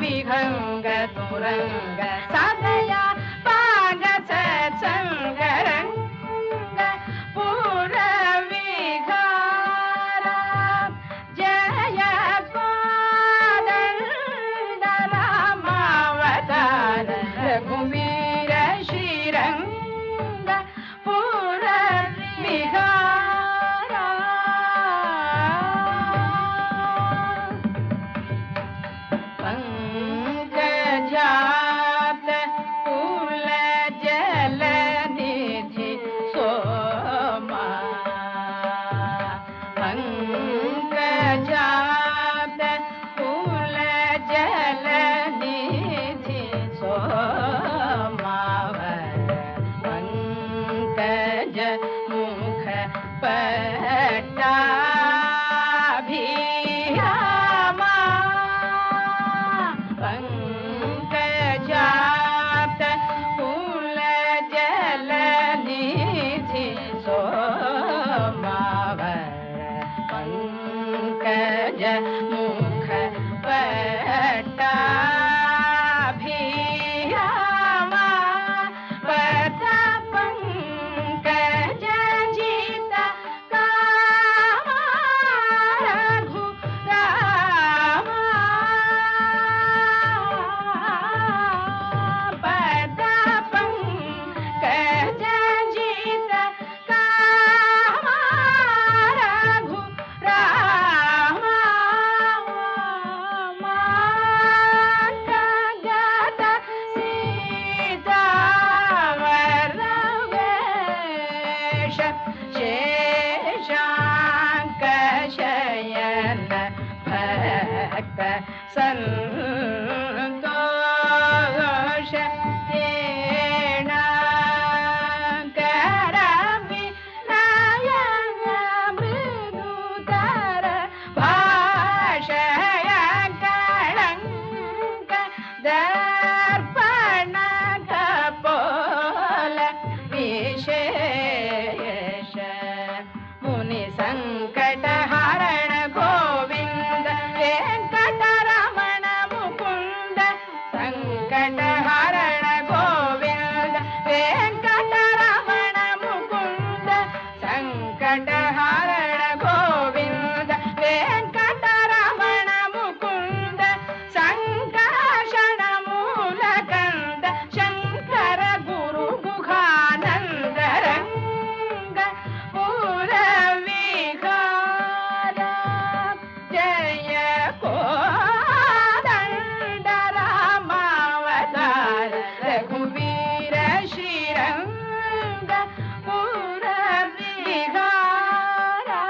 विहंग तुरंग साधया पाग सत्संगरंग पूर विहारा जय कोदंड रामावतार रघुवीर श्रीरंग पूर विहारा पंकजात कुल जल निधि सोमा पंकजात कुल जल निधि सोमावर पंकज मुख पट्टाभिरामा पंकजात कुल जल निधि सोमावर पंकज मुख पट्टाभिरामा पद पंकज जित कामा रघु रामा पद पंकज जित कामा रघु रामा मातगत सीतावर वेश शेषांक शयन भक्त संतोष तेना करमि नयन मृदुतर भाषय कलंक दर्पण कपोल विशेष मुनि संकट हरण गोविंद वेंकटरमण मुकुंद संकट हरण गोविंद वेंकटरमण मुकुंद संकट हरण गोविंद वेंकटरमण मुकुंद संकर्षण मूलकंद शंकर गुरु गुहानंद रंग पूर विहारा जय कोदंड रामावतार रघुवीर श्रीरंग पूर विहारा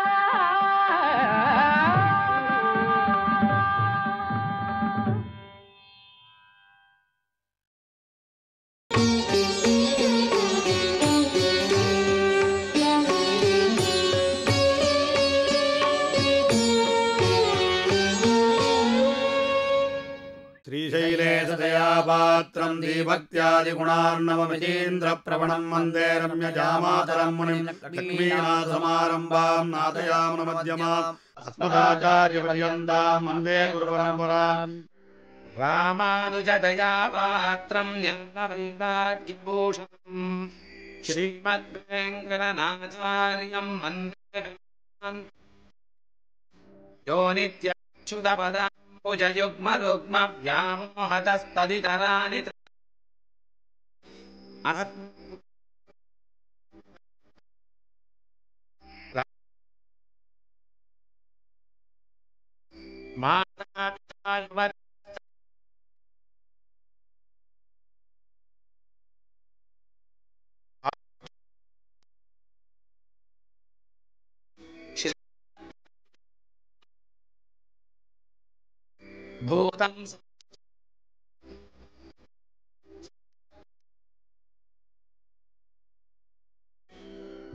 श्रीशैलेशदया पात्रं दीभक्त्यादिगुणार्णवमितीन्द्रप्रवणं वन्दे रम्यजामातरं मुनिं लक्ष्मीनाथसमारम्भां नाथयामुनमध्यमाम् अस्मदाचार्यपर्यन्तां वन्दे गुरुपरम्पराम् रामानुजदया पात्रं ज्ञानवैराग्यभूषणं श्रीमद्वेङ्कटनाथार्यं वन्दे यो नित्यच्युतपदाम्बुजयुग्मरुग्मव्यामोहतस्तदितराणि माता भूतं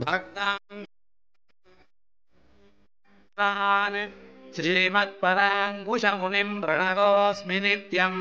भक्तान् श्रीमत्पराङ्कुशमुनिं प्रणतोऽस्मि नित्यम्।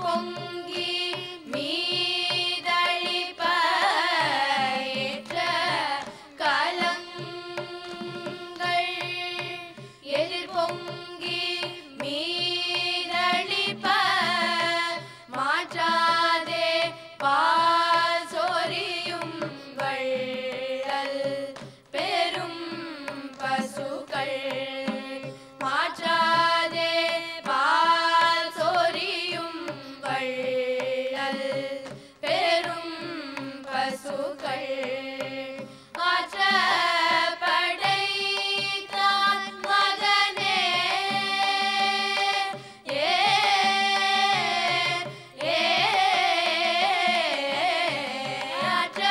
பொங்கி மீதளிப்ப ஏற்ற கலங்கள் எதிர் பொங்கி மீதளிப்ப மாற்றாதே பால் சொரியும் வள்ளல் பெரும் பசுக்கள் மாற்றாதே பால் சொரியும் வள்ளல் பெரும் பசுக்கள் ஆற்ற படைத்தான் மகனே ஆற்ற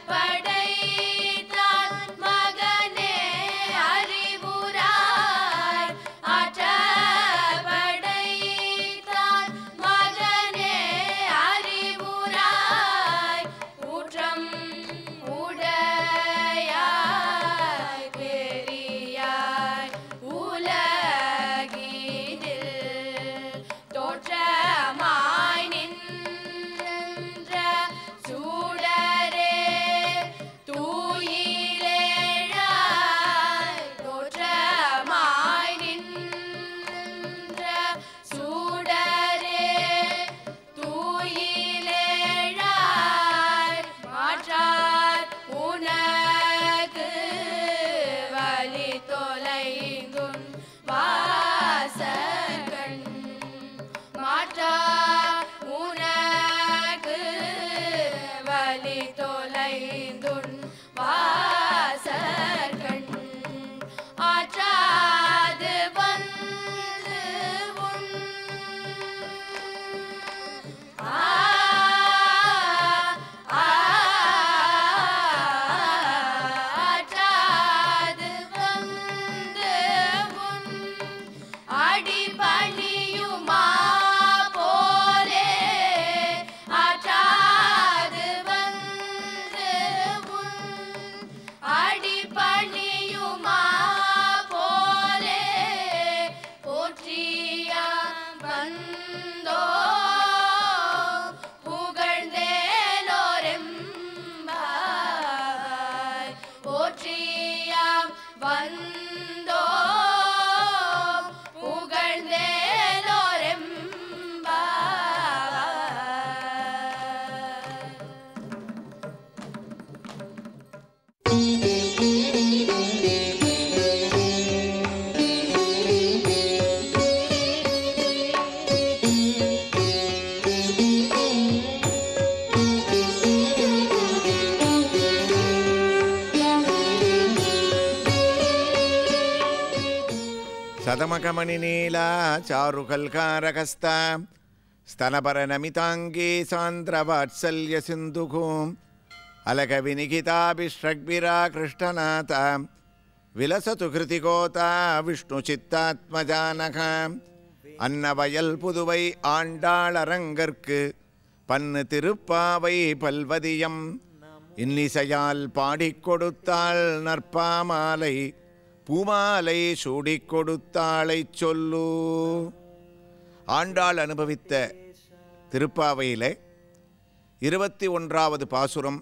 படைத்தான் மகனே அறிவுராய் ஆற்ற படைத்தான் மகனே அறிவுராய் ஊற்றம் உடையாய் பெரியாய் உலகினில் தோற்றமாய் நின்ற சூடரே தூயிலேழாய் தோற்றமாய் நின்ற சூடரே தூயிலேழாய் மாற்றார் உனக்கு வலி தொலைந்துன் வாசகன் மாற்றார் உனக்கு வலி தொலைந்துன் வாசகன் ஆற்றாது வந்து உன் ஆற்றாது வந்து உன் அடிபணியுமா போலே ஆற்றாது வந்து உன் அடிபணியுமா போலே போற்றியா வந்தோ புகழ்ந்தேலோரெம்பாய் போற்றியாம் வந்தோ புகழ்ந்தேலோரெம்பாய் సదమకమణినీలా చారుకల్కారకస్తా స్తనపరనమితాంగీ సాంద్రవాత్సల్య సింధుః అలకవినిఖితాభిష్రగ్భిరా కృష్ణనాథ విలసతు కృతికోతా విష్ణుచిత్తాత్మజానக அன்னவயல் புதுவை ஆண்டாளரங்கற்கு பன்னு திருப்பாவை பல்வதியம் இன்னிசையால் பாடிக் கொடுத்தாள் நற்பாமாலை பூமாலை சூடிக் கொடுத்தாளைச் சொல்லு. ஆண்டாள் அனுபவித்த திருப்பாவையிலே 21வது பாசுரம்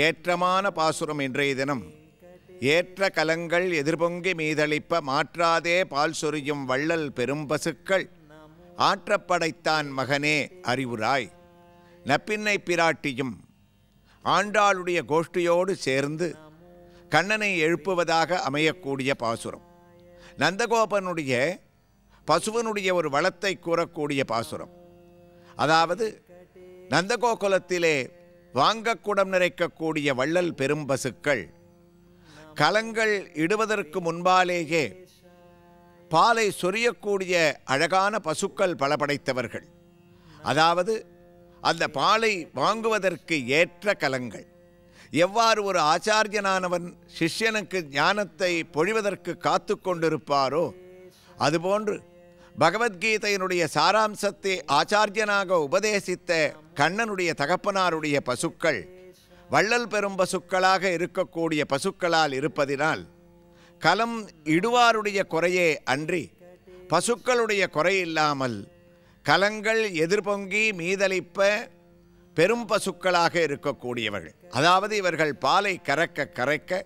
ஏற்றமான பாசுரம். இன்றைய தினம் ஏற்ற கலங்கள் எதிர்பொங்கி மீதளிப்ப மாற்றாதே பால் சொரியும் வள்ளல் பெரும்பசுக்கள் ஆற்றப்படைத்தான் மகனே அறிவுராய். நப்பின்னை பிராட்டியும் ஆண்டாளுடைய கோஷ்டியோடு சேர்ந்து கண்ணனை எழுப்புவதாக அமையக்கூடிய பாசுரம். நந்தகோபனுடைய பசுவனுடைய ஒரு வளத்தை கூறக்கூடிய பாசுரம். அதாவது நந்தகோகுலத்திலே வாங்கக்குடம் நிறைக்கக்கூடிய வள்ளல் பெரும்பசுக்கள் கலங்கள் இடுவதற்கு முன்பாலேயே பாலை சொரியக்கூடிய அழகான பசுக்கள் பல படைத்தவர்கள். அதாவது அந்த பாலை வாங்குவதற்கு ஏற்ற கலங்கள். எவ்வாறு ஒரு ஆச்சாரியனானவன் சிஷ்யனுக்கு ஞானத்தை பொழிவதற்கு காத்து கொண்டிருப்பாரோ அதுபோன்று பகவத்கீதையினுடைய சாராம்சத்தை ஆச்சாரியனாக உபதேசித்த கண்ணனுடைய தகப்பனாருடைய பசுக்கள் வள்ளல் பெரும் பசுக்களாக இருக்கக்கூடிய பசுக்களால் இருப்பதினால் கலம் இடுவாருடைய குறையே அன்றி பசுக்களுடைய குறை இல்லாமல் கலங்கள் எதிர்பொங்கி மீதளிப்ப பெரும் பசுக்களாக இருக்கக்கூடியவர்கள். அதாவது இவர்கள் பாலை கறக்க கரைக்க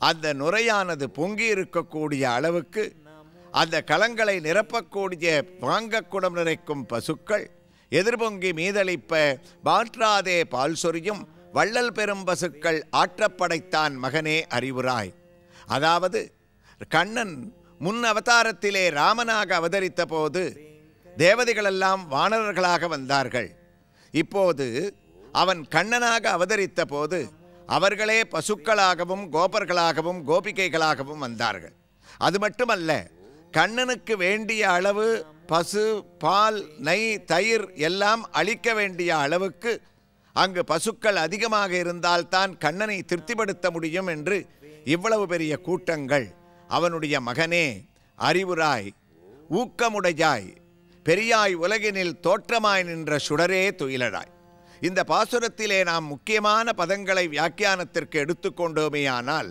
அந்த நுரையானது பொங்கி இருக்கக்கூடிய அளவுக்கு அந்த கலங்களை நிரப்பக்கூடிய வாங்கக்குடம் நிறைக்கும் பசுக்கள் எதிர்பொங்கி மீதளிப்ப மாற்றாதே பால் சொரியும் வள்ளல் பெரும் பசுக்கள் ஆற்றப்படைத்தான் மகனே அறிவுராய். அதாவது கண்ணன் முன் அவதாரத்திலே ராமனாக அவதரித்த போது தேவதைகளெல்லாம் வானரர்களாக வந்தார்கள். இப்போது அவன் கண்ணனாக அவதரித்த போது அவர்களே பசுக்களாகவும் கோபர்களாகவும் கோபிகைகளாகவும் வந்தார்கள். அது மட்டுமல்ல, கண்ணனுக்கு வேண்டிய அளவு பசு பால் நெய் தயிர் எல்லாம் அளிக்க வேண்டிய அளவுக்கு அங்கு பசுக்கள் அதிகமாக இருந்தால்தான் கண்ணனை திருப்திப்படுத்த முடியும் என்று இவ்வளவு பெரிய கூட்டங்கள். அவனுடைய மகனே அறிவுராய் ஊக்கமுடையாய் பெரியாய் உலகினில் தோற்றமாய் நின்ற சுடரே துயிலராய். இந்த பாசுரத்திலே நாம் முக்கியமான பதங்களை வியாக்கியானத்திற்கு எடுத்துக்கொண்டோமேயானால்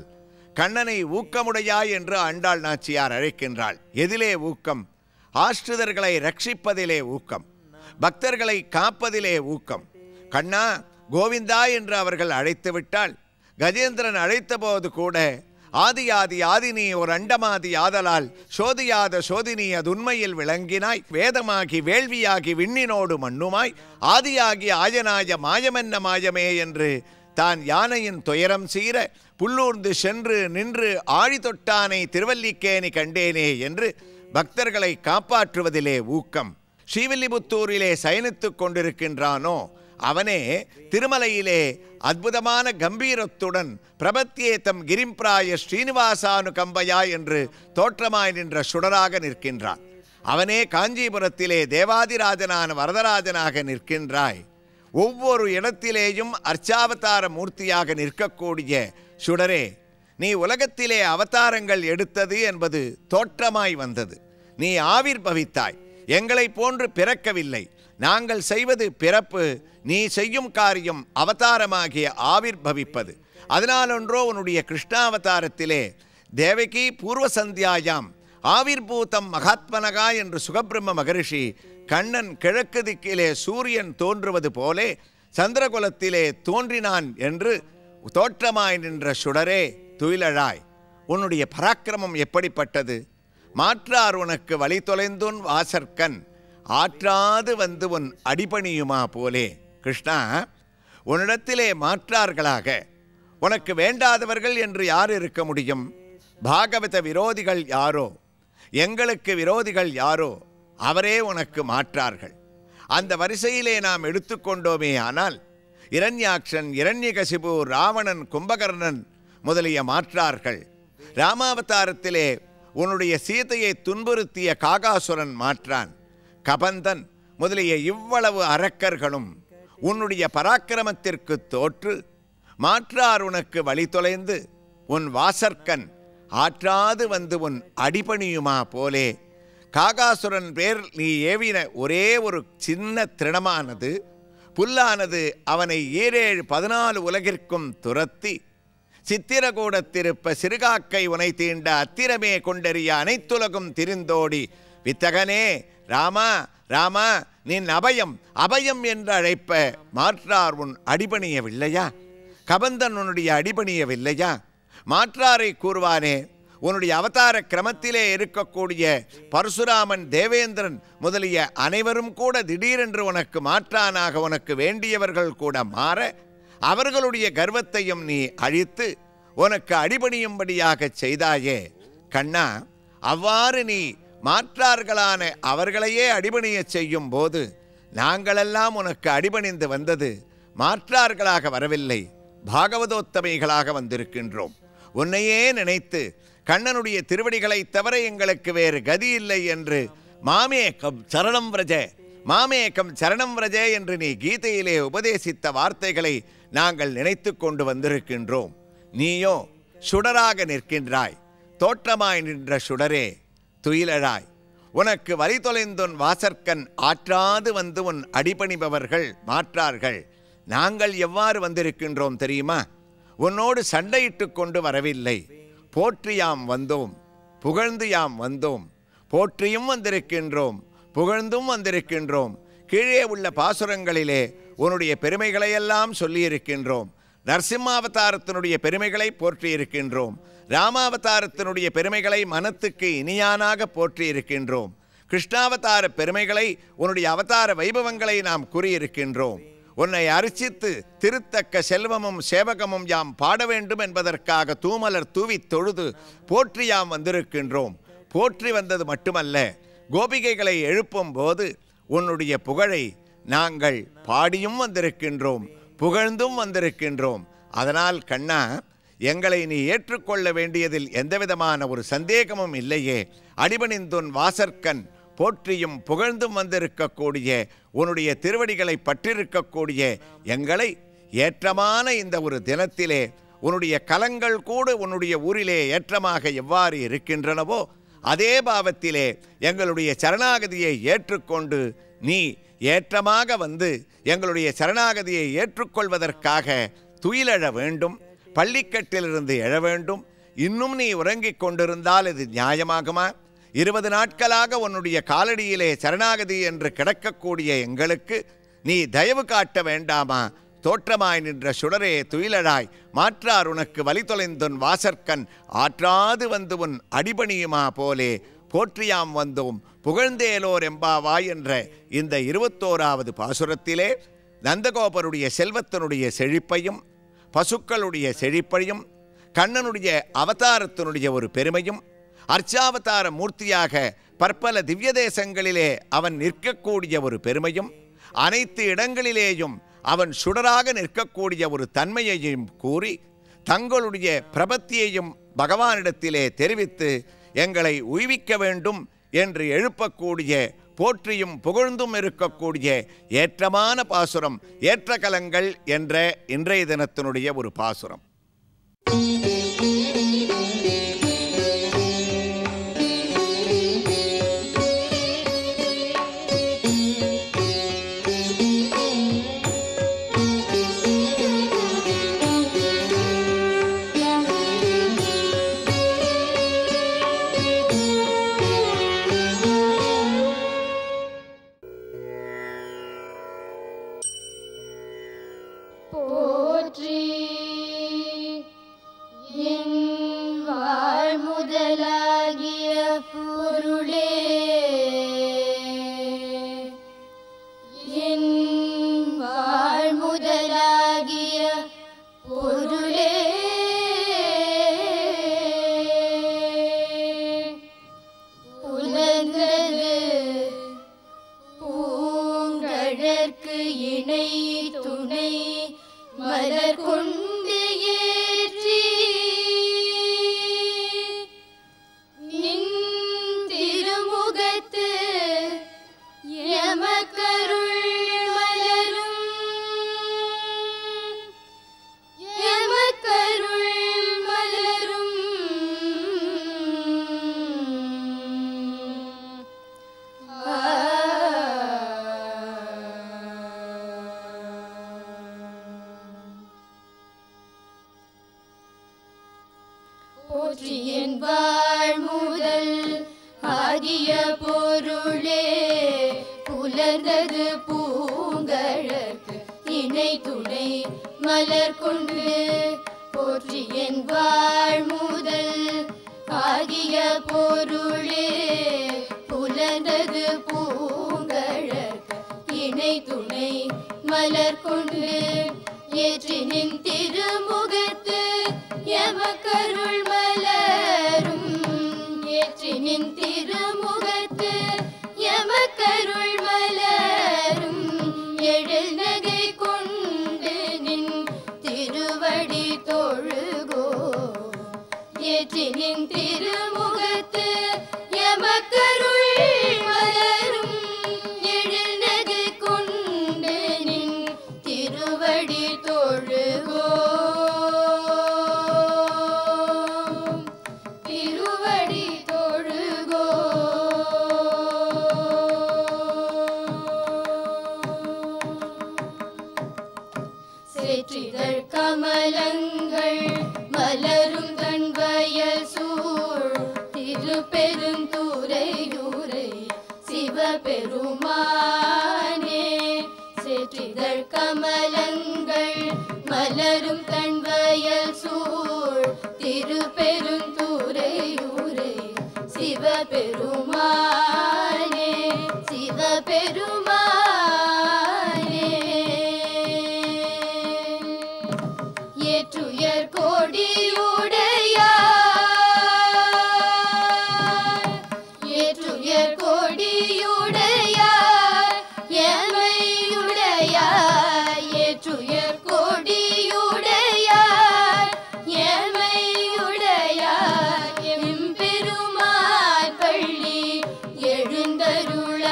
கண்ணனை ஊக்கமுடையாய் என்று ஆண்டாள் நாச்சியார் அழைக்கின்றாள். எதிலே ஊக்கம்? ஆஷ்ரிதர்களை ரட்சிப்பதிலே ஊக்கம், பக்தர்களை காப்பதிலே ஊக்கம். கண்ணா கோவிந்தா என்று அவர்கள் அழைத்துவிட்டால், கஜேந்திரன் அழைத்த போது கூட ஆதியாதி ஆதினி ஒரு அண்டமாதி ஆதலால் சோதியாத சோதினி அது உண்மையில் விளங்கினாய் வேதமாகி வேள்வியாகி விண்ணினோடு மண்ணுமாய் ஆதியாகி ஆயனாய மாயமென்ன மாயமே என்று தான் யானையின் துயரம் சீர புல்லூர்ந்து சென்று நின்று ஆழி தொட்டானை திருவல்லிக்கேணி கண்டேனே என்று பக்தர்களை காப்பாற்றுவதிலே ஊக்கம். ஸ்ரீவில்லிபுத்தூரிலே சயனித்துக் கொண்டிருக்கின்றானோ அவனே திருமலையிலே அற்புதமான கம்பீரத்துடன் பிரபத்தியேத்தம் கிரிம்பிராய ஸ்ரீனிவாசானு கம்பையா என்று தோற்றமாய் நின்ற சுடராக நிற்கின்றான். அவனே காஞ்சிபுரத்திலே தேவாதிராஜனான வரதராஜனாக நிற்கின்றாய். ஒவ்வொரு இடத்திலேயும் அர்ச்சாவதார மூர்த்தியாக நிற்கக்கூடிய சுடரே, நீ உலகத்திலே அவதாரங்கள் எடுத்தது என்பது தோற்றமாய் வந்தது. நீ ஆவிர்பவித்தாய், எங்களை போன்று பிறக்கவில்லை. நாங்கள் செய்வது பிறப்பு, நீ செய்யும் காரியம் அவதாரமாகிய ஆவிர்பவிப்பது. அதனாலொன்றோ உன்னுடைய கிருஷ்ணாவதாரத்திலே தேவகி பூர்வ சந்தியாயாம் ஆவிர்பூதம் மகாத்மனகா என்று சுகபிரம்ம மகரிஷி கண்ணன் கிழக்கு திக்கிலே சூரியன் தோன்றுவது போலே சந்திரகுலத்திலே தோன்றினான் என்று தோற்றமாய் நின்ற சுடரே துயிலழாய். உன்னுடைய பராக்கிரமம் எப்படிப்பட்டது? மாற்றார் உனக்கு வழி தொலைந்துன் வாசற்கண் ஆற்றாது வந்து உன் அடிபணியுமா போலே. கிருஷ்ணா, உன்னிடத்திலே மாற்றார்களாக உனக்கு வேண்டாதவர்கள் என்று யார் இருக்க முடியும்? பாகவத விரோதிகள் யாரோ, எங்களுக்கு விரோதிகள் யாரோ அவரே உனக்கு மாற்றார்கள். அந்த வரிசையிலே நாம் எடுத்துக்கொண்டோமே ஆனால் இரண்யாக்ஷன், இரண்யகசிபு, ராவணன், கும்பகர்ணன் முதலிய மாற்றார்கள். ராமாவதாரத்திலே உன்னுடைய சீதையை துன்புறுத்திய காகாசுரன் மாற்றான். கபந்தன் முதலிய இவ்வளவு அரக்கர்களும் உன்னுடைய பராக்கிரமத்திற்கு தோற்று மாற்றார் உனக்கு வழி தொலைந்து உன் வாசற்கண் ஆற்றாது வந்து உன் அடிபணியுமா போலே. காகாசுரன் பேர் நீ ஏவின ஒரே ஒரு சின்ன திருணமானது புல்லானது அவனை 7-14 உலகிற்கும் துரத்தி சித்திரகூடத்திருப்ப சிறுகாக்கை உனை தீண்ட அத்திரமே கொண்டறிய அனைத்துலகும் திரிந்தோடி வித்தகனே ராமா ராமா நின் அபயம் அபயம் என்று அழைப்ப மாற்றார் உன் அடிபணியவில்லையா? கபந்தன் உன்னுடைய அடிபணியவில்லையா? மாற்றாரை கூறுவானே, உன்னுடைய அவதார கிரமத்திலே இருக்கக்கூடிய பரசுராமன், தேவேந்திரன் முதலிய அனைவரும் கூட திடீரென்று உனக்கு மாற்றானாக உனக்கு வேண்டியவர்கள் கூட மாற அவர்களுடைய கர்வத்தையும் நீ அழித்து உனக்கு அடிபணியும்படியாக செய்தாயே. கண்ணா, அவ்வாறு நீ மாற்றார்களான அவர்களையே அடிபணிய செய்யும் போது நாங்களெல்லாம் உனக்கு அடிபணிந்து வந்தது மாற்றார்களாக வரவில்லை, பாகவதோத்தமைகளாக வந்திருக்கின்றோம். உன்னையே நினைத்து கண்ணனுடைய திருவடிகளைத் தவிர எங்களுக்கு வேறு கதி இல்லை என்று மாமேகம் சரணம் விரஜ மாமேகம் சரணம் விரஜ என்று நீ கீதையிலே உபதேசித்த வார்த்தைகளை நாங்கள் நினைத்து கொண்டு வந்திருக்கின்றோம். நீயோ சுடராக நிற்கின்றாய். தோற்றமாய் நின்ற சுடரே துயிலழாய். உனக்கு வழி தொலைந்துன் வாசற்கண் ஆற்றாது வந்து உன் அடிபணிபவர்கள் மாற்றார்கள். நாங்கள் எவ்வாறு வந்திருக்கின்றோம் தெரியுமா? உன்னோடு சண்டையிட்டு கொண்டு வரவில்லை. போற்றியாம் வந்தோம், புகழ்ந்து யாம் வந்தோம். போற்றியும் வந்திருக்கின்றோம், புகழ்ந்தும் வந்திருக்கின்றோம். கீழே உள்ள பாசுரங்களிலே உன்னுடைய பெருமைகளையெல்லாம் சொல்லியிருக்கின்றோம். நரசிம்மாவதாரத்தினுடைய பெருமைகளை போற்றியிருக்கின்றோம். ராமாவதாரத்தினுடைய பெருமைகளை மனத்துக்கு இனியானாக போற்றியிருக்கின்றோம். கிருஷ்ணாவதார பெருமைகளை உன்னுடைய அவதார வைபவங்களை நாம் கூறியிருக்கின்றோம். உன்னை அர்ச்சித்து திருத்தக்க செல்வமும் சேவகமும் யாம் பாட வேண்டும் என்பதற்காக தூமலர் தூவி தொழுது போற்றி யாம் வந்திருக்கின்றோம். போற்றி வந்தது மட்டுமல்ல, கோபிகைகளை எழுப்பும் போது உன்னுடைய புகழை நாங்கள் பாடியும் வந்திருக்கின்றோம், புகழ்ந்தும் வந்திருக்கின்றோம். அதனால் கண்ணா, எங்களை நீ ஏற்றுக்கொள்ள வேண்டியதில் எந்தவிதமான ஒரு சந்தேகமும் இல்லையே. அடிபணிந்துன் வாசற்கண் போற்றியும் புகழ்ந்தும் வந்திருக்கக்கூடிய உன்னுடைய திருவடிகளை பற்றிருக்கக்கூடிய எங்களை ஏற்றமான இந்த ஒரு தினத்திலே உன்னுடைய கலங்கள் கூட உன்னுடைய ஊரிலே ஏற்றமாக எவ்வாறு இருக்கின்றனவோ அதே பாவத்திலே எங்களுடைய சரணாகதியை ஏற்றுக்கொண்டு நீ ஏற்றமாக வந்து எங்களுடைய சரணாகதியை ஏற்றுக்கொள்வதற்காக துயிலெழ வேண்டும், பள்ளிக்கட்டிலிருந்து எழ வேண்டும். இன்னும் நீ உறங்கிக் கொண்டிருந்தால் இது நியாயமாகுமா? 20 நாட்களாக உன்னுடைய காலடியிலே சரணாகதி என்று கிடக்கக்கூடிய எங்களுக்கு நீ தயவு காட்ட வேண்டாமா? தோற்றமாய் நின்ற சுடரே துயிலழாய் மாற்றார் உனக்கு வழி தொலைந்துன் வாசற்கண் ஆற்றாது வந்து உன் அடிபணியுமா போலே போற்றியாம் வந்தோம் புகழ்ந்தேலோர் எம்பாவாய் என்ற இந்த 21வது பாசுரத்திலே நந்தகோபருடைய செல்வத்தினுடைய செழிப்பையும் பசுக்களுடைய செழிப்பையும் கண்ணனுடைய அவதாரத்தினுடைய ஒரு பெருமையும் அர்ச்சாவதார மூர்த்தியாக பற்பல திவ்ய தேசங்களிலே அவன் நிற்கக்கூடிய ஒரு பெருமையும் அனைத்து இடங்களிலேயும் அவன் சுடராக நிற்கக்கூடிய ஒரு தன்மையையும் கூறி தங்களுடைய பிரபத்தியையும் பகவானிடத்திலே தெரிவித்து எங்களை உய்விக்க வேண்டும் என்று எழுப்பக்கூடிய போற்றியும் புகழ்ந்தும் இருக்கக்கூடிய ஏற்றமான பாசுரம் ஏற்ற கலங்கள் என்ற இன்றைய தினத்தினுடைய ஒரு பாசுரம். போற்றியன் வாழ்முதல் ஆகிய பொருளே புலர்ந்தது பூங்கழற்கு இணை துணை மலர் கொண்டு போற்றியன் வாழ்முதல் ஆகிய பொருளே புலர்ந்தது பூங்கழற்கு இணை துணை மலர் கொண்டு ஏற்றினின் திருமுகத்து எமக்கருள் மலரும் ஏற்றினின் திருமுகத்து எமக்கருள் மலரும் எழில் நகை கொண்டு நின் திருவடி தொழுகோ ஏற்றினின் திருமுகத்து எமக்கருள் மலரும் எழில் நகை கொண்டு நின் திருவடி தொழுகோ கமலங்கள் மலரும் தன் வயல் சூழ் திருப்பெருந்துறையூரை சிவபெரும் சேற்றிதழ் கமலங்கள் மலரும் தன்வயல் சூழ் திருப்பெருந்துறையூரே சிவபெருமானே சிவபெருமானே ஏற்றுயர் கோடியுடையார் ஏற்றுயர் கோடியுடையார் எமையுடையார் ஏற்றுயர் கோடியுடையார் எமையுடையார் எம்பெருமான் பள்ளி எழுந்தருளாயே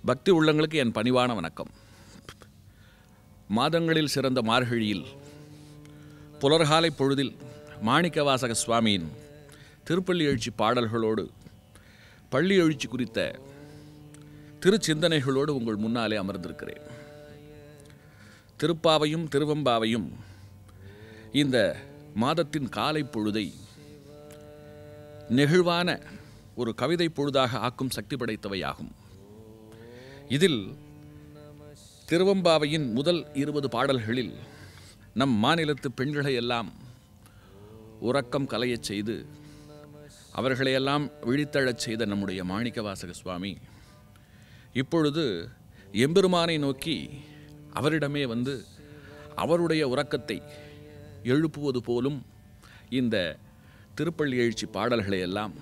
பக்தி உள்ளங்களுக்கு என் பணிவான வணக்கம். மாதங்களில் சிறந்த மார்கழியில் புலர்காலை பொழுதில் மாணிக்கவாசக சுவாமியின் திருப்பள்ளி எழுச்சி பாடல்களோடு பள்ளி எழுச்சி குறித்த திருச்சிந்தனைகளோடு உங்கள் முன்னாலே அமர்ந்திருக்கிறேன். திருப்பாவையும் திருவெம்பாவையும் இந்த மாதத்தின் காலை பொழுதை நெகிழ்வான ஒரு கவிதை பொழுதாக ஆக்கும் சக்தி படைத்தவையாகும். இதில் திருவெம்பாவையின் முதல் 20 பாடல்களில் நம் மாநிலத்து பெண்களை எல்லாம் உறக்கம் கலையச் செய்து அவர்களையெல்லாம் விழித்தழச் செய்த நம்முடைய மாணிக்கவாசக சுவாமி இப்பொழுது எம்பெருமானை நோக்கி அவரிடமே வந்து அவருடைய உறக்கத்தை எழுப்புவது போலும் இந்த திருப்பள்ளி எழுச்சி பாடல்களை எல்லாம்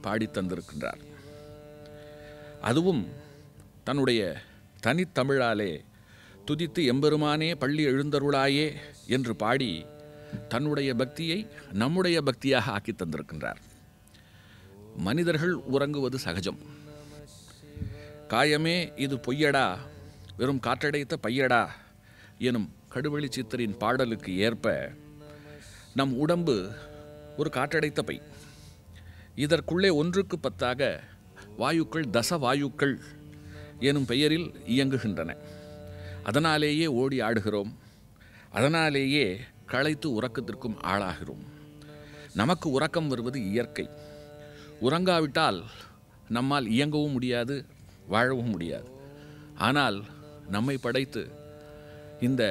பாடித் தந்திருக்கின்றார். அதுவும் தன்னுடைய தனித்தமிழாலே துதித்து எம்பெருமானே பள்ளி எழுந்தருளாயே என்று பாடி தன்னுடைய பக்தியை நம்முடைய பக்தியாக ஆக்கி தந்திருக்கின்றார். மனிதர்கள் உறங்குவது சகஜம். காயமே இது பொய்யடா வெறும் காற்றடைத்த பையடா எனும் கடுவெளி சித்தரின் பாடலுக்கு ஏற்ப நம் உடம்பு ஒரு காற்றடைத்த பை. இதற்குள்ளே 1க்கு 10ஆக வாயுக்கள் தசவாயுக்கள் எனும் பெயரில் இயங்குகின்றன. அதனாலேயே ஓடி ஆடுகிறோம். அதனாலேயே களைத்து உறக்கத்திற்கும் ஆளாகிறோம். நமக்கு உறக்கம் வருவது இயற்கை. உறங்காவிட்டால் நம்மால் இயங்கவும் முடியாது, வாழவும் முடியாது. ஆனால் நம்மை படைத்து இந்த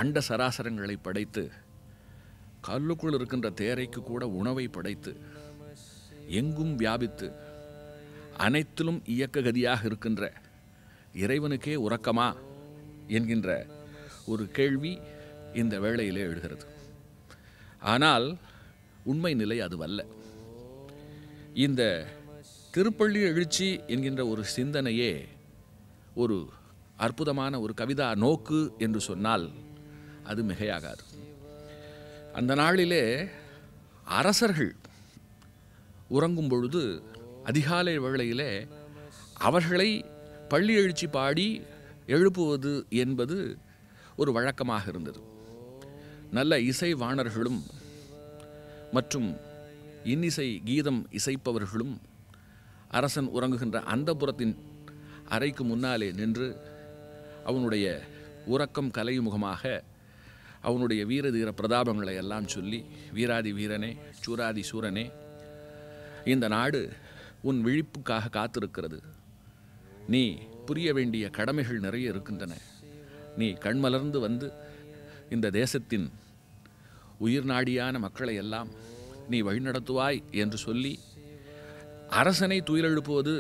அண்ட சராசரங்களை படைத்து கல்லுக்குள் இருக்கின்ற தேரைக்கு கூட உணவை படைத்து எங்கும் வியாபித்து அனைத்திலும் இயக்க கதியாக இருக்கின்ற இறைவனுக்கே உறக்கமா என்கின்ற ஒரு கேள்வி இந்த வேளையிலே எழுகிறது. ஆனால் உண்மை நிலை அதுவல்ல. இந்த திருப்பள்ளி எழுச்சி என்கின்ற ஒரு சிந்தனையே ஒரு அற்புதமான ஒரு கவிதா நோக்கு என்று சொன்னால் அது மிகையாகாது. அந்த நாளிலே அரசர்கள் உறங்கும் பொழுது அதிகாலை வேளையிலே அவர்களை பள்ளி எழுச்சி பாடி எழுப்புவது என்பது ஒரு வழக்கமாக இருந்தது. நல்ல இசை வாணர்களும் மற்றும் இன்னிசை கீதம் இசைப்பவர்களும் அரசன் உறங்குகின்ற அந்தப்புரத்தின் அறைக்கு முன்னாலே நின்று அவனுடைய உறக்கம் கலையுமுகமாக அவனுடைய வீரதீர பிரதாபங்களை எல்லாம் சொல்லி, வீராதி வீரனே, சூராதி சூரனே, இந்த நாடு உன் விழிப்புக்காக காத்திருக்கிறது. நீ புரிய வேண்டிய கடமைகள் நிறைய இருக்கின்றன. நீ கண்மலர்ந்து வந்து இந்த தேசத்தின் உயிர் நாடியான மக்களை எல்லாம் நீ வழிநடத்துவாய் என்று சொல்லி அரசனை துயிலெழுப்புவது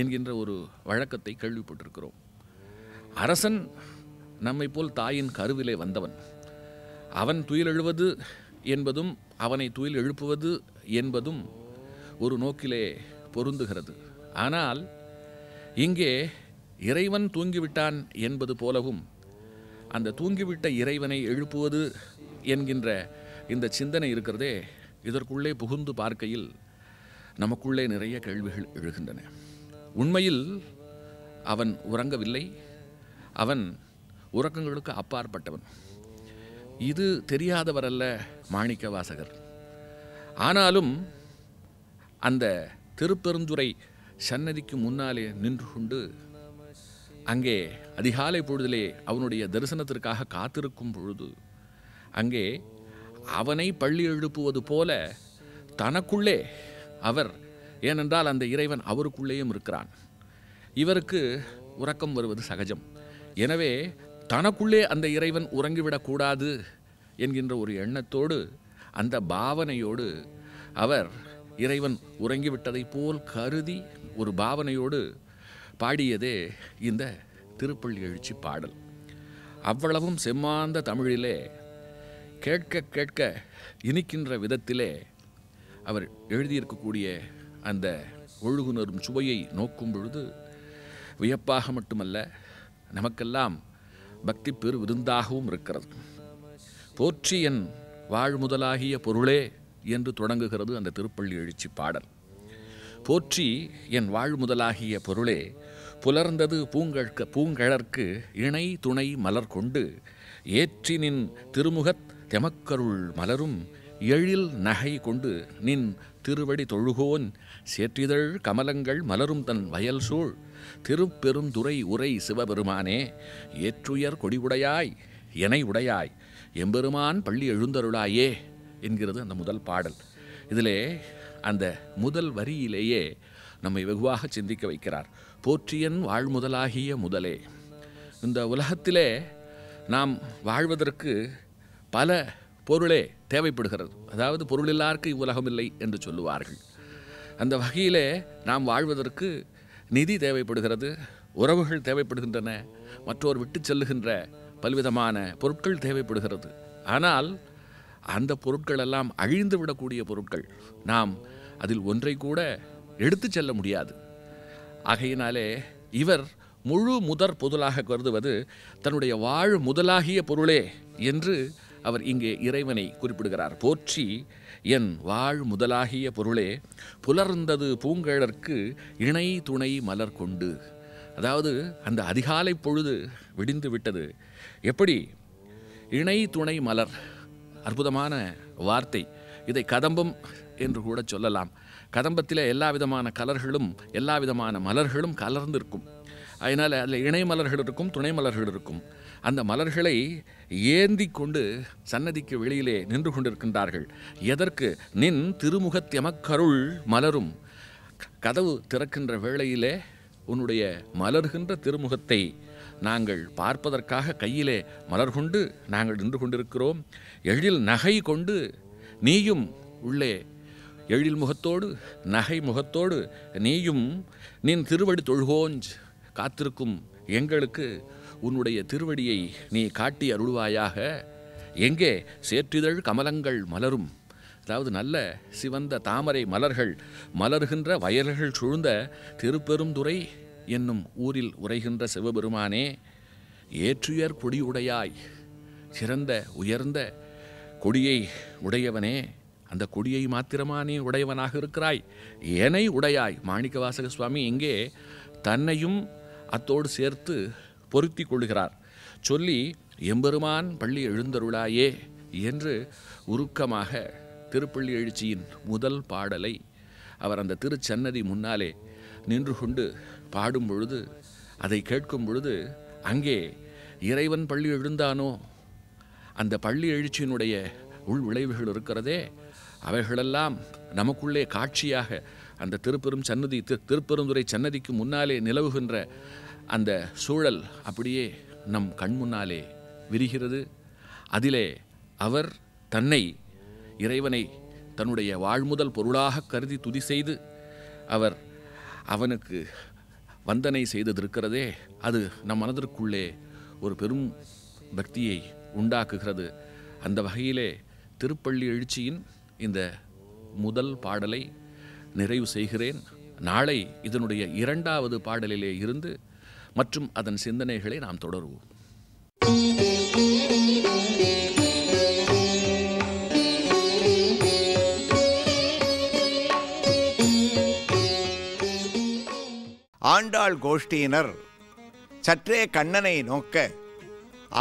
என்கின்ற ஒரு வழக்கத்தை கேள்விப்பட்டிருக்கிறோம். அரசன் நம்மை போல் தாயின் கருவிலே வந்தவன். அவன் துயிலெழுவது என்பதும் அவனை துயில் எழுப்புவது என்பதும் ஒரு நோக்கிலே பொருந்துகிறது. ஆனால் இங்கே இறைவன் தூங்கிவிட்டான் என்பது போலவும் அந்த தூங்கிவிட்ட இறைவனை எழுப்புவது என்கின்ற இந்த சிந்தனை இருக்கிறதே, இதற்குள்ளே புகுந்து பார்க்கையில் நமக்குள்ளே நிறைய கேள்விகள் எழுகின்றன. உண்மையில் அவன் உறங்கவில்லை, அவன் உறக்கங்களுக்கு அப்பாற்பட்டவன். இது தெரியாதவரல்ல மாணிக்க வாசகர். ஆனாலும் அந்த திருப்பெருந்துறை சன்னதிக்கு முன்னாலே நின்று கொண்டு அங்கே அதிகாலை பொழுதிலே அவனுடைய தரிசனத்திற்காக காத்திருக்கும் பொழுது அங்கே அவனை பள்ளி எழுப்புவது போல தனக்குள்ளே அவர், ஏனென்றால் அந்த இறைவன் அவருக்குள்ளேயும் இருக்கிறான், இவருக்கு உறக்கம் வருவது சகஜம். எனவே தனக்குள்ளே அந்த இறைவன் உறங்கிவிடக்கூடாது என்கின்ற ஒரு எண்ணத்தோடு, அந்த பாவனையோடு அவர் இறைவன் உறங்கிவிட்டதைப் போல் கருதி ஒரு பாவனையோடு பாடியதே இந்த திருப்பள்ளி எழுச்சி பாடல். அவ்வளவும் செம்மாந்த தமிழிலே கேட்க கேட்க இனிக்கின்ற விதத்திலே அவர் எழுதியிருக்கக்கூடிய அந்த ஒழுகுணரும் சுவையை நோக்கும் பொழுது வியப்பாக மட்டுமல்ல, நமக்கெல்லாம் பக்தி பெரு விருந்தாகவும் இருக்கிறது. போற்றி என் வாழ்முதலாகிய பொருளே என்று தொடங்குகிறது அந்த திருப்பள்ளி எழுச்சி பாடல். போற்றி என் வாழ்முதலாகிய பொருளே, புலர்ந்தது பூங்கழற்கு இணை துணை மலர் கொண்டு ஏற்றி நின் திருமுகத் தெமக்கருள் மலரும் எழில் நகை கொண்டு நின் திருவடி தொழுகோன் சேற்றிதழ் கமலங்கள் மலரும் தன் வயல் சூழ் திருப்பெருந்துறை உரை சிவபெருமானே, ஏற்றுயர் கொடிவுடையாய் எனை உடையாய் எம்பெருமான் பள்ளி எழுந்தருளாயே என்கிறது அந்த முதல் பாடல். இதிலே அந்த முதல் வரியிலேயே நம்மை வெகுவாக சிந்திக்க வைக்கிறார். போற்றியன் வாழ்முதலாகிய முதலே. இந்த உலகத்திலே நாம் வாழ்வதற்கு பல பொருளே தேவைப்படுகிறது. அதாவது பொருளில்லார்க்கு இவ்வுலகம் இல்லை என்று சொல்லுவார்கள். அந்த வகையிலே நாம் வாழ்வதற்கு நிதி தேவைப்படுகிறது, உறவுகள் தேவைப்படுகின்றன, மற்றோர் விட்டு செல்லுகின்ற பல்விதமான பொருட்கள் தேவைப்படுகிறது. ஆனால் அந்த பொருட்கள் எல்லாம் அழிந்து விடக்கூடிய பொருட்கள். நாம் அதில் ஒன்றை கூட எடுத்து செல்ல முடியாது. ஆகையினாலே இவர் முழு முதற் பொருளாக கருதுவது தன்னுடைய வாழ் முதலாகிய பொருளே என்று அவர் இங்கே இறைவனை குறிப்பிடுகிறார். போற்றி என் வாழ் முதலாகிய பொருளே, புலர்ந்தது பூங்கழற்கு இணை துணை மலர் கொண்டு. அதாவது அந்த அதிகாலை பொழுது விடிந்து விட்டது. எப்படி? இணை துணை மலர், அற்புதமான வார்த்தை. இதை கதம்பம் என்று கூட சொல்லலாம். கதம்பத்தில் எல்லா விதமான கலர்களும் எல்லா விதமான மலர்களும் கலர்ந்திருக்கும். அதனால் அதில் இணை மலர்கள் இருக்கும், துணை மலர்கள் இருக்கும். அந்த மலர்களை ஏந்தி கொண்டு சன்னதிக்கு வெளியிலே நின்று கொண்டிருக்கின்றார்கள். எதற்கு? நின் திருமுகத் எமக்கருள் மலரும். கதவு திறக்கின்ற வேளையிலே உன்னுடைய மலர்கின்ற திருமுகத்தை நாங்கள் பார்ப்பதற்காக கையிலே மலர் கொண்டு நாங்கள் நின்று கொண்டிருக்கிறோம். எழில் நகை கொண்டு நீயும் உள்ளே எழில் முகத்தோடு நகை முகத்தோடு நீயும் நின் திருவடி தொழுகோஞ்ச் காத்திருக்கும் எங்களுக்கு உன்னுடைய திருவடியை நீ காட்டி அருள்வாயாக. எங்கே? சேற்றிதழ் கமலங்கள் மலரும். அதாவது நல்ல சிவந்த தாமரை மலர்கள் மலர்கின்ற வயல்கள் சூழ்ந்த திருப்பெருந்துறை என்னும் ஊரில் உரைகின்ற சிவபெருமானே, ஏற்றுயர் கொடியுடையாய், சிறந்த உயர்ந்த கொடியை உடையவனே, அந்த கொடியை மாத்திரமானே உடையவனாக இருக்கிறாய். ஏனை உடையாய். மாணிக்கவாசக சுவாமி இங்கே தன்னையும் அத்தோடு சேர்த்து பொருத்தி கொள்கிறார். சொல்லி எம்பெருமான் பள்ளி எழுந்தருளாயே என்று உருக்கமாக திருப்பள்ளி எழுச்சியின் முதல் பாடலை அவர் அந்த திருச்சன்னதி முன்னாலே நின்று கொண்டு பாடும் பொழுது, அதை கேட்கும் பொழுது, அங்கே இறைவன் பள்ளி எழுந்தானோ, அந்த பள்ளி எழுச்சியினுடைய உள் விளைவுகள் இருக்கிறதே, அவைகளெல்லாம் நமக்குள்ளே காட்சியாக அந்த திருப்பெருந்துறை சன்னதிக்கு முன்னாலே நிலவுகின்ற அந்த சூழல் அப்படியே நம் கண் முன்னாலே விரிகிறது. அதிலே அவர் தன்னை, இறைவனை தன்னுடைய வாழ்முதல் பொருளாக கருதி துதி செய்து அவர் அவனுக்கு வந்தனை செய்ததிருக்கிறதே, அது நம் மனதிற்குள்ளே ஒரு பெரும் பக்தியை உண்டாக்குகிறது. அந்த வகையிலே திருப்பள்ளி எழுச்சியின் இந்த முதல் பாடலை நிறைவு செய்கிறேன். நாளை இதனுடைய இரண்டாவது பாடலிலே இருந்து மற்றும் அதன் சிந்தனைகளை நாம் தொடருவோம். ஆண்டாள் கோஷ்டியினர் சற்றே கண்ணனை நோக்க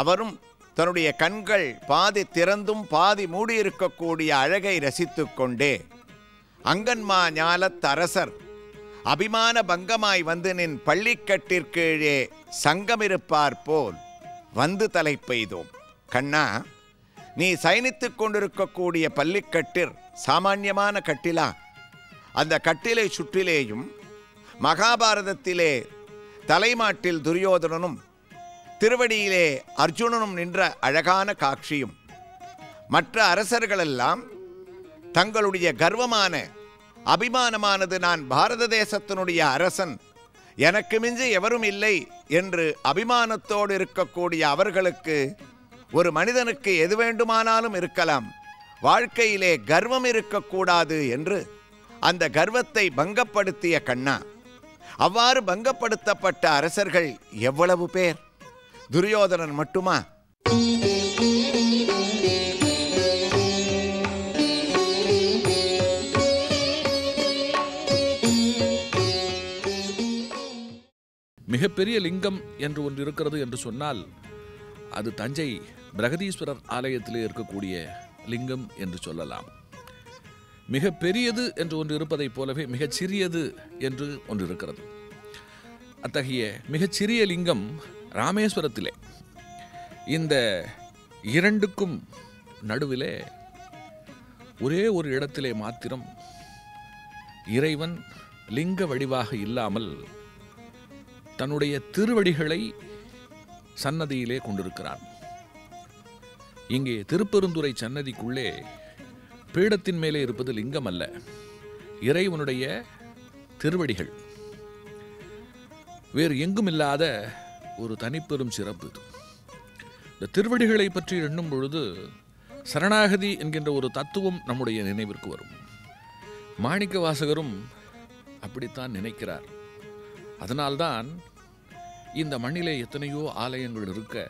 அவரும் தன்னுடைய கண்கள் பாதி திறந்தும் பாதி மூடியிருக்கக்கூடிய அழகை ரசித்து கொண்டே அங்கன்மா ஞாலத் அரசர் அபிமான பங்கமாய் வந்து நின் பள்ளிக்கட்டிற்கீழே சங்கமிருப்பார் போல் வந்து தலை பெய்தோம். கண்ணா, நீ சயனித்துக் கொண்டிருக்கக்கூடிய பள்ளிக்கட்டிற் சாமான்யமான கட்டிலா? அந்த கட்டிலை சுற்றிலேயும் மகாபாரதத்திலே தலைமாட்டில் துரியோதனனும் திருவடியிலே அர்ஜுனனும் நின்ற அழகான காட்சியும், மற்ற அரசர்களெல்லாம் தங்களுடைய கர்வமான அபிமானமானது நான் பாரத தேசத்தினுடைய அரசன், எனக்கு மிஞ்சி எவரும் இல்லை என்று அபிமானத்தோடு இருக்கக்கூடிய அவர்களுக்கு ஒரு மனிதனுக்கு எது வேண்டுமானாலும் இருக்கலாம், வாழ்க்கையிலே கர்வம் இருக்கக்கூடாது என்று அந்த கர்வத்தை பங்கப்படுத்திய கண்ணா. அவ்வாறு பங்கப்படுத்தப்பட்ட அரசர்கள் எவ்வளவு பேர்? துரியோதனன் மட்டுமா? மிகப்பெரிய லிங்கம் என்று ஒன்று இருக்கிறது என்று சொன்னால் அது தஞ்சை பிரகதீஸ்வரர் ஆலயத்திலே இருக்கக்கூடிய லிங்கம் என்று சொல்லலாம். மிக பெரியது என்று ஒன்று இருப்பதைப் போலவே மிகச் சிறியது என்று ஒன்று இருக்கிறது. அத்தகைய மிகச்சிறிய லிங்கம் ராமேஸ்வரத்திலே. இந்த இரண்டுக்கும் நடுவிலே ஒரே ஒரு இடத்திலே மாத்திரம் இறைவன் லிங்க வடிவாக இல்லாமல் தன்னுடைய திருவடிகளை சன்னதியிலே கொண்டிருக்கிறான். இங்கே திருப்பெருந்துறை சன்னதிக்குள்ளே பீடத்தின் மேலே இருப்பது லிங்கம் அல்ல, இறைவனுடைய திருவடிகள். வேறு எங்கும் இல்லாத ஒரு தனிப்பெரும் சிறப்பு இது. இந்த திருவடிகளை பற்றி எண்ணும் பொழுது சரணாகதி என்கின்ற ஒரு தத்துவம் நம்முடைய நினைவிற்கு வரும். மாணிக்க வாசகரும் அப்படித்தான் நினைக்கிறார். அதனால்தான் இந்த மண்ணிலே எத்தனையோ ஆலயங்கள் இருக்க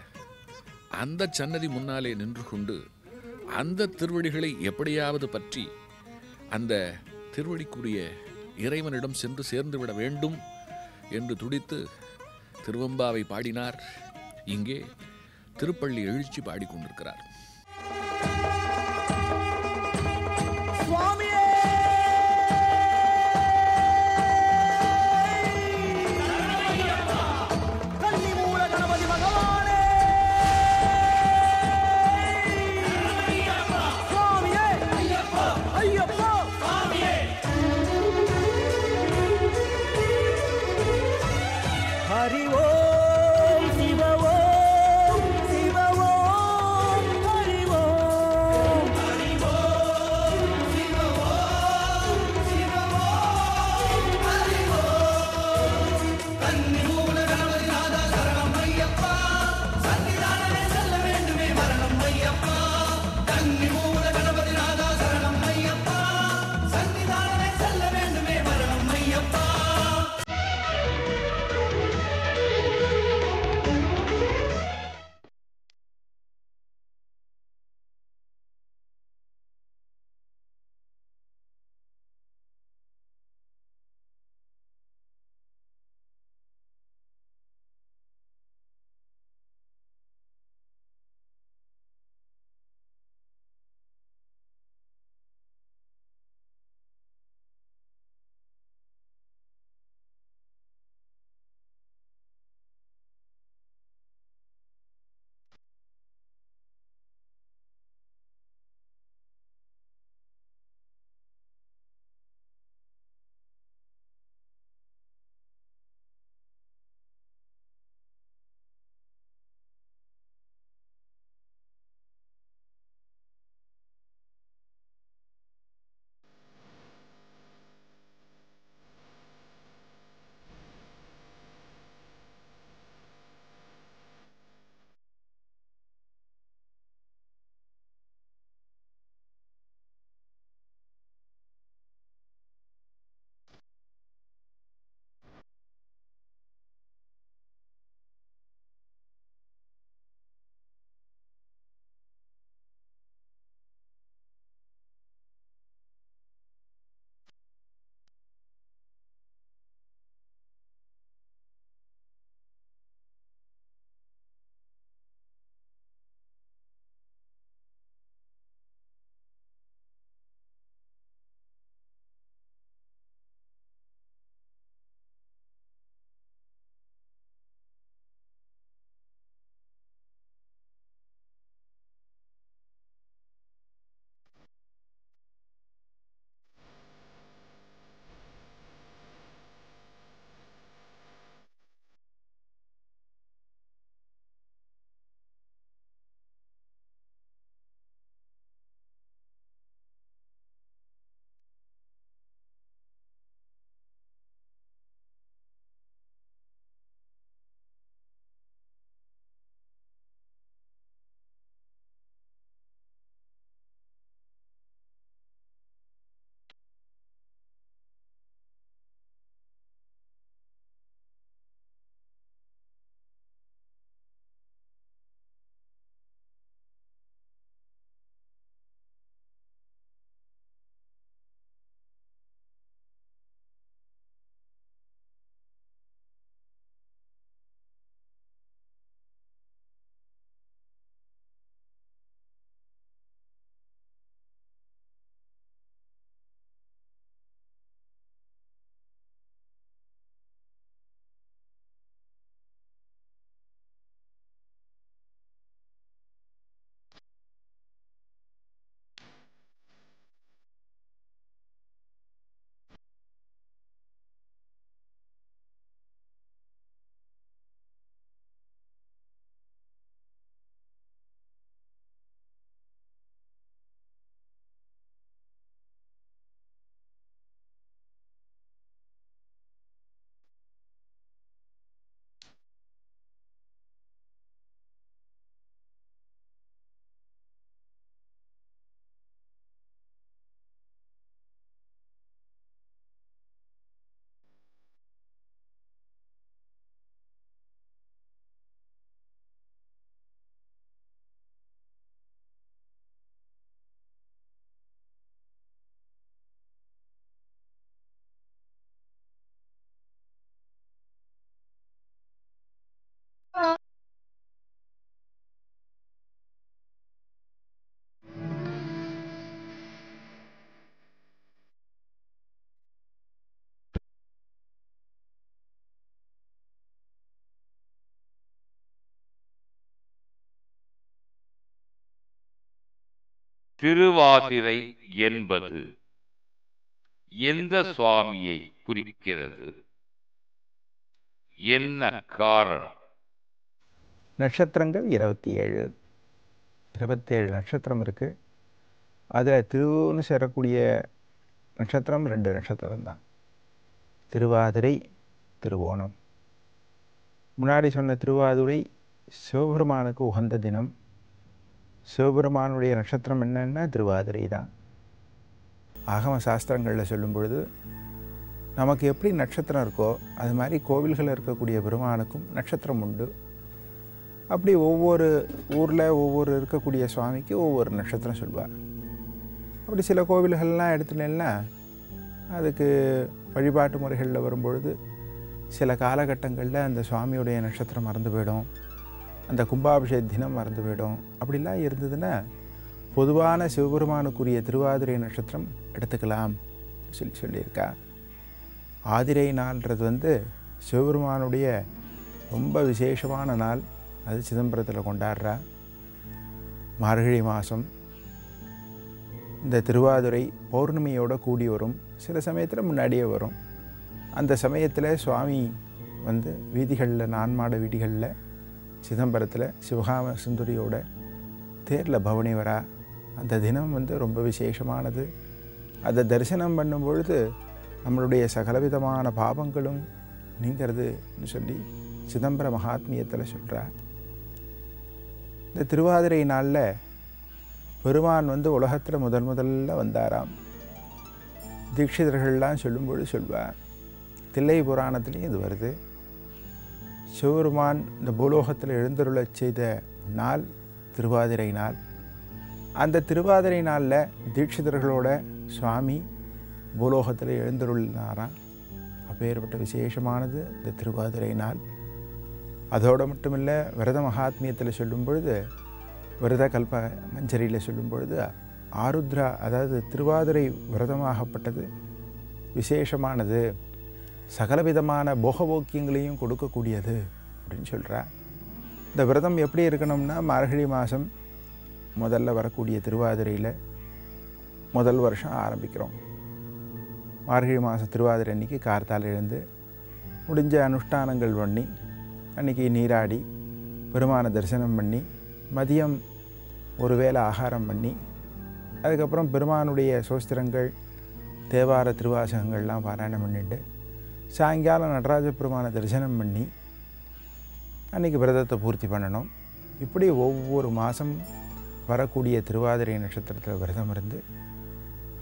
அந்த சன்னதி முன்னாலே நின்று கொண்டு அந்த திருவடிகளை எப்படியாவது பற்றி அந்த திருவடிக்குரிய இறைவனிடம் சென்று சேர்ந்துவிட வேண்டும் என்று துடித்து திருவெம்பாவை பாடினார். இங்கே திருப்பள்ளி எழுச்சி பாடிக்கொண்டிருக்கிறார். ஹரி ஓம் சிவ ஓம் சிவ ஓம் திருவாதிரை என்பது எந்த சுவாமியை குறிக்கிறது? என்ன காரணம்? நட்சத்திரங்கள் 27 நட்சத்திரம் இருக்குது. அதில் திருன்னு சேரக்கூடிய நட்சத்திரம் 2 நட்சத்திரம் தான். திருவாதிரை, திருவோணம். முன்னாடி சொன்ன திருவாதிரை சிவபெருமானுக்கு உகந்த தினம். சிவபெருமானுடைய நட்சத்திரம் என்னன்னா திருவாதிரை தான். ஆகம சாஸ்திரங்களில் சொல்லும் பொழுது நமக்கு எப்படி நட்சத்திரம் இருக்கோ அது மாதிரி கோவில்களில் இருக்கக்கூடிய பெருமானுக்கும் நட்சத்திரம் உண்டு. அப்படி ஒவ்வொரு ஊரில் ஒவ்வொரு இருக்கக்கூடிய சுவாமிக்கு ஒவ்வொரு நட்சத்திரம் சொல்வார். அப்படி சில கோவில்கள்லாம் எடுத்துட்டேன்னா அதுக்கு வழிபாட்டு முறைகளில் வரும்பொழுது சில காலகட்டங்களில் அந்த சுவாமியுடைய நட்சத்திரம் மறந்து போயிடும், அந்த கும்பாபிஷேக தினம் மறந்து போயிடும். அப்படிலாம் இருந்ததுன்னா பொதுவான சிவபெருமானுக்குரிய திருவாதிரை நட்சத்திரம் எடுத்துக்கலாம் சொல்லியிருக்கா. ஆதிரை நாள்ன்றது சிவபெருமானுடைய ரொம்ப விசேஷமான நாள். அது சிதம்பரத்தில் கொண்டாடுறா. மார்கழி மாதம் இந்த திருவாதிரை பௌர்ணமியோட கூடி வரும். சில சமயத்தில் முன்னாடியே வரும். அந்த சமயத்தில் சுவாமி வீதிகளில், நான்மாட வீதிகளில் சிதம்பரத்தில் சிவகாம சுந்தரியோட தேரில் பவனி வரா. அந்த தினம் ரொம்ப விசேஷமானது. அதை தரிசனம் பண்ணும் பொழுது நம்மளுடைய சகலவிதமான பாபங்களும் நீங்கிறதுன்னு சொல்லி சிதம்பர மகாத்மியத்தில் சொல்கிறார். இந்த திருவாதிரை நாளில் பெருமான் உலகத்தில் முதல்ல வந்தாராம். தீட்சிதர்கள்லாம் சொல்லும்பொழுது சொல்வார். தில்லை புராணத்துலேயும் இது வருது. சிவபெருமான் இந்த பூலோகத்தில் எழுந்தருளச் செய்த நாள் திருவாதிரை நாள். அந்த திருவாதிரை நாளில் தீட்சிதர்களோட சுவாமி பூலோகத்தில் எழுந்தருளினாராம். அப்பேற்பட்ட விசேஷமானது இந்த திருவாதிரை நாள். அதோடு மட்டுமில்லை, விரத மகாத்மியத்தில் சொல்லும் பொழுது, விரத கல்ப மஞ்சரியில் சொல்லும் பொழுது ஆருத்ரா, அதாவது திருவாதிரை விரதமாகப்பட்டது விசேஷமானது, சகலவிதமான போகபோக்கியங்களையும் கொடுக்கக்கூடியது அப்படின்னு சொல்கிறா. இந்த விரதம் எப்படி இருக்கணும்னா, மார்கழி மாதம் முதல்ல வரக்கூடிய திருவாதிரையில் முதல் வருஷம் ஆரம்பிக்கிறோம். மார்கழி மாதம் திருவாதிரை அன்றைக்கி கார்த்தால் எழுந்து முடிஞ்ச அனுஷ்டானங்கள் பண்ணி அன்றைக்கி நீராடி பெருமானை தரிசனம் பண்ணி மதியம் ஒரு வேளை ஆகாரம் பண்ணி அதுக்கப்புறம் பெருமானுடைய சோஸ்திரங்கள், தேவார திருவாசகங்கள்லாம் பாராயணம் பண்ணிட்டு சாயங்காலம் நடராஜ பெருமானை தரிசனம் பண்ணி அன்றைக்கி விரதத்தை பூர்த்தி பண்ணணும். இப்படி ஒவ்வொரு மாதம் வரக்கூடிய திருவாதிரை நட்சத்திரத்தில் விரதம் இருந்து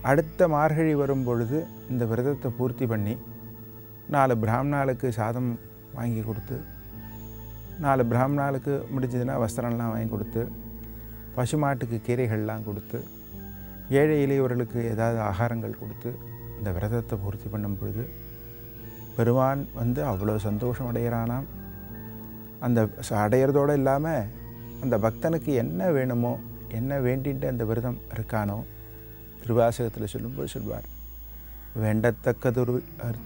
அடுத்த மார்கழி வரும் பொழுது இந்த விரதத்தை பூர்த்தி பண்ணி 4 பிராமணாளுக்கு சாதம் வாங்கி கொடுத்து, 4 பிராமணாளுக்கு முடிஞ்சதுன்னா வஸ்திரம்லாம் வாங்கி கொடுத்து, பசுமாட்டுக்கு கீரைகள்லாம் கொடுத்து, ஏழை எளியவர்களுக்கு ஏதாவது ஆகாரங்கள் கொடுத்து இந்த விரதத்தை பூர்த்தி பண்ணும் பொழுது பெருமான் அவ்வளோ சந்தோஷம் அடைகிறானாம். அந்த அடையிறதோடு இல்லாமல் அந்த பக்தனுக்கு என்ன வேணுமோ, என்ன வேண்டின்ட்டு அந்த விரதம் இருக்கானோ, திருவாசகத்தில் சொல்லும்போது சொல்வார்,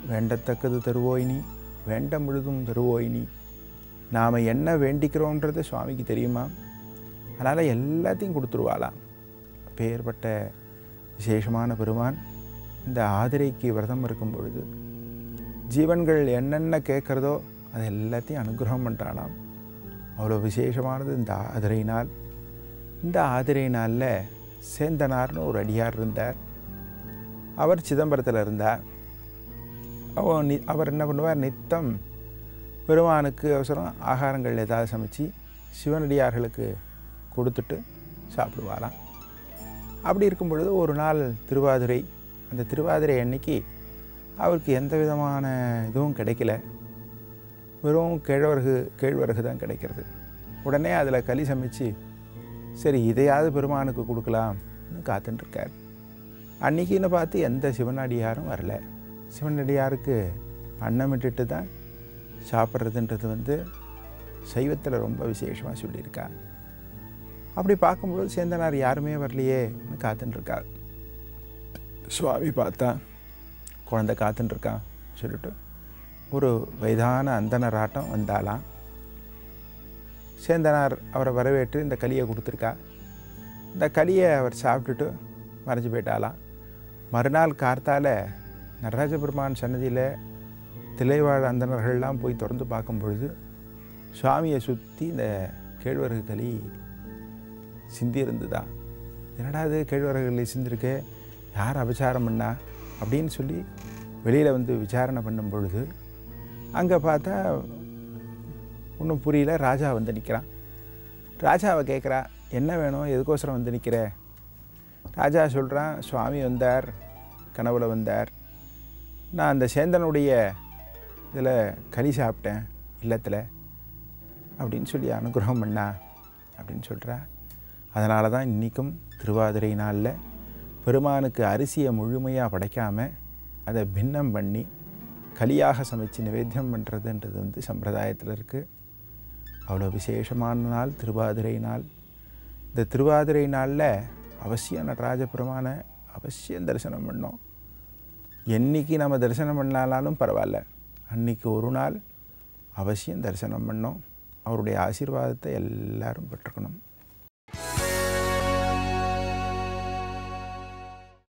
வேண்டத்தக்கது தருவோயினி, வேண்ட முழுதும் தருவோயினி. நாம் என்ன வேண்டிக்கிறோன்றது சுவாமிக்கு தெரியுமா, அதனால் எல்லாத்தையும் கொடுத்துருவாளாம். அப்பேற்பட்ட விசேஷமான பெருமான் இந்த ஆதிரைக்கு விரதம் இருக்கும் பொழுது ஜீவன்கள் என்னென்ன கேட்குறதோ அது எல்லாத்தையும் அனுகிரகம் பண்ணுறானாம். அவ்வளோ விசேஷமானது இந்த ஆதிரை நாள். இந்த ஆதிரை நாளில் சேந்தனார்னு ஒரு அடியார் இருந்தார். அவர் சிதம்பரத்தில் இருந்தார். அவர் என்ன பண்ணுவார், நித்தம் பெருமானுக்கு அவசரம் ஆகாரங்கள் ஏதாவது சமைச்சு சிவனடியார்களுக்கு கொடுத்துட்டு சாப்பிடுவாராம். அப்படி இருக்கும் பொழுது ஒரு நாள் திருவாதிரை, அந்த திருவாதிரை அன்னைக்கு அவருக்கு எந்த விதமான இதுவும் கிடைக்கல. வெறும் கேழ்வரகு தான் கிடைக்கிறது. உடனே அதில் களி சமைச்சு சரி இதையாவது பெருமானுக்கு கொடுக்கலாம்னு காத்துட்டுருக்கார். அன்றைக்கின்னு பார்த்து எந்த சிவனடியாரும் வரல. சிவனடியாருக்கு அன்னமிட்டுட்டு தான் சாப்பிட்றதுன்றது சைவத்தில் ரொம்ப விசேஷமாக சொல்லியிருக்காங்க. அப்படி பார்க்கும்போது சேந்தனார் யாருமே வரலையேன்னு காத்துட்டுருக்கார். சுவாமி பார்த்தா குழந்தை காத்துட்டுருக்கான் சொல்லிட்டு ஒரு வயதான அந்தனராட்டம் வந்தாலாம். சேந்தனார் அவரை வரவேற்று இந்த களியை கொடுத்துருக்கா. இந்த களியை அவர் சாப்பிட்டுட்டு மறைஞ்சு போயிட்டாலாம். மறுநாள் கார்த்தால நடராஜ பெருமான் சன்னதியில் திளைவாழ் அந்தணர்கள்லாம் போய் திறந்து பார்க்கும் பொழுது சுவாமியை சுற்றி இந்த கேழ்வரகு களி சிந்தி இருந்துதான். என்னடா அது கேழ்வரகு களி சிந்திருக்கு, யார் அபச்சாரம் பண்ணா அப்படின்னு சொல்லி வெளியில் வந்து விசாரணை பண்ணும் பொழுது அங்கே பார்த்தா ஒன்றும் புரியல. ராஜா வந்து நிற்கிறான். ராஜாவை கேட்குறா, என்ன வேணும், எதுக்கோசரம் வந்து நிற்கிற? ராஜா சொல்கிறான், சுவாமி வந்தார், கனவுல வந்தார், நான் அந்த சேந்தனுடைய இதில் களி சாப்பிட்டேன் இல்லத்தில் அப்படின்னு சொல்லி அனுகிரகம் பண்ணா அப்படின்னு சொல்கிறா. அதனால தான் இன்றைக்கும் திருவாதிரை நாளில் பெருமானுக்கு அரிசியை முழுமையாக படைக்காமல் அதை பின்னம் பண்ணி களியாக சமைச்சு நிவேத்தியம் பண்ணுறதுன்றது வந்து சம்பிரதாயத்தில் இருக்குது. அவ்வளோ விசேஷமான நாள் திருவாதிரை நாள். இந்த திருவாதிரை நாளில் அவசியம் நடராஜ பெருமானை அவசியம் தரிசனம் பண்ணோம். என்றைக்கு நம்ம தரிசனம் பண்ணாலும் பரவாயில்ல, அன்றைக்கி ஒரு நாள் அவசியம் தரிசனம் பண்ணோம். அவருடைய ஆசீர்வாதத்தை எல்லாரும் பெற்றுக்கணும்.